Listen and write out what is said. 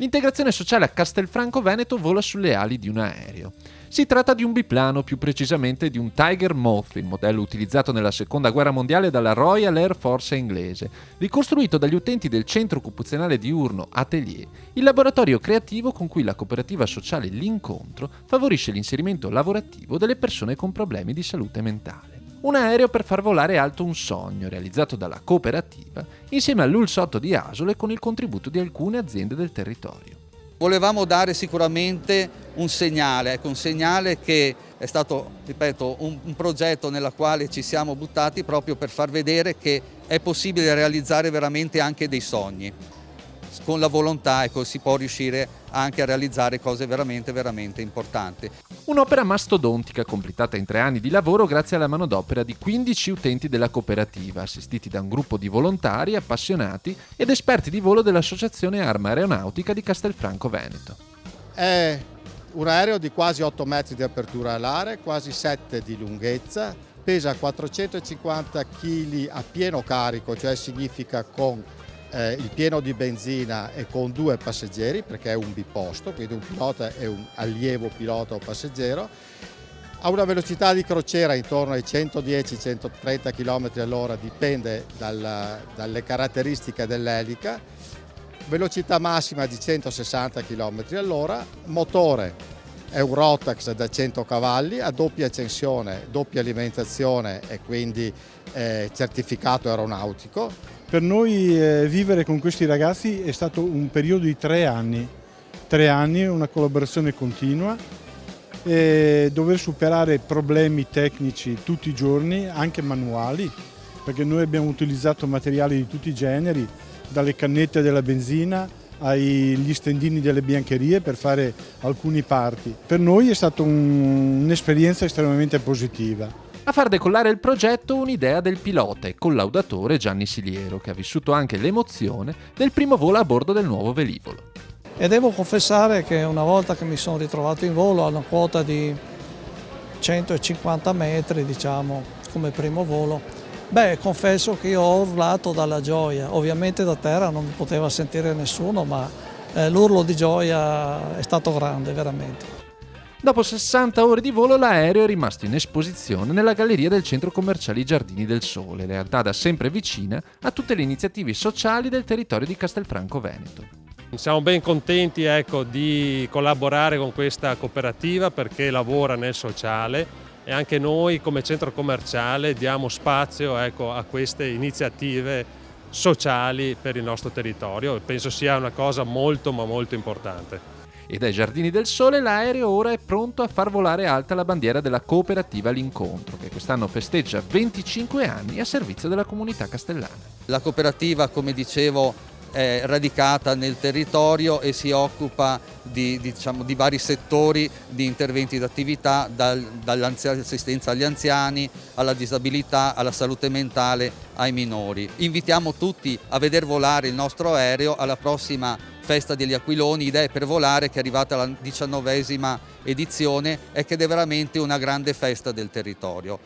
L'integrazione sociale a Castelfranco Veneto vola sulle ali di un aereo. Si tratta di un biplano, più precisamente di un Tiger Moth, il modello utilizzato nella Seconda Guerra Mondiale dalla Royal Air Force inglese, ricostruito dagli utenti del centro occupazionale diurno Atelier, il laboratorio creativo con cui la cooperativa sociale L'Incontro favorisce l'inserimento lavorativo delle persone con problemi di salute mentale. Un aereo per far volare alto un sogno, realizzato dalla cooperativa, insieme all'Ulsotto di Asole con il contributo di alcune aziende del territorio. Volevamo dare sicuramente un segnale che è stato, ripeto, un progetto nella quale ci siamo buttati proprio per far vedere che è possibile realizzare veramente anche dei sogni. Con la volontà si può riuscire anche a realizzare cose veramente, veramente importanti. Un'opera mastodontica completata in 3 anni di lavoro grazie alla manodopera di 15 utenti della cooperativa, assistiti da un gruppo di volontari, appassionati ed esperti di volo dell'Associazione Arma Aeronautica di Castelfranco Veneto. È un aereo di quasi 8 metri di apertura alare, quasi 7 di lunghezza, pesa 450 kg a pieno carico, cioè significa con il pieno di benzina e con 2 passeggeri, perché è un biposto, quindi un pilota e un allievo pilota o passeggero. Ha una velocità di crociera intorno ai 110-130 km all'ora, dipende dalle caratteristiche dell'elica, velocità massima di 160 km all'ora, motore è un Rotax da 100 cavalli, a doppia accensione, doppia alimentazione e quindi certificato aeronautico. Per noi vivere con questi ragazzi è stato un periodo di 3 anni, una collaborazione continua, e dover superare problemi tecnici tutti i giorni, anche manuali, perché noi abbiamo utilizzato materiali di tutti i generi, dalle cannette della benzina agli stendini delle biancherie per fare alcuni parti. Per noi è stata un'esperienza estremamente positiva. A far decollare il progetto un'idea del pilota e collaudatore Gianni Siliero, che ha vissuto anche l'emozione del primo volo a bordo del nuovo velivolo. E devo confessare che una volta che mi sono ritrovato in volo a una quota di 150 metri, diciamo, come primo volo, confesso che io ho urlato dalla gioia. Ovviamente da terra non mi poteva sentire nessuno, ma l'urlo di gioia è stato grande, veramente. Dopo 60 ore di volo l'aereo è rimasto in esposizione nella galleria del centro commerciale I Giardini del Sole, realtà da sempre vicina a tutte le iniziative sociali del territorio di Castelfranco Veneto. Siamo ben contenti di collaborare con questa cooperativa perché lavora nel sociale e anche noi come centro commerciale diamo spazio a queste iniziative sociali per il nostro territorio e penso sia una cosa molto ma molto importante. E dai Giardini del Sole l'aereo ora è pronto a far volare alta la bandiera della cooperativa L'Incontro, che quest'anno festeggia 25 anni a servizio della comunità castellana. La cooperativa, come dicevo, è radicata nel territorio e si occupa di vari settori di interventi d'attività, dall'assistenza agli anziani, alla disabilità, alla salute mentale, ai minori. Invitiamo tutti a veder volare il nostro aereo alla prossima Festa degli Aquiloni, Idee per Volare, che è arrivata alla 19ª edizione e che è veramente una grande festa del territorio.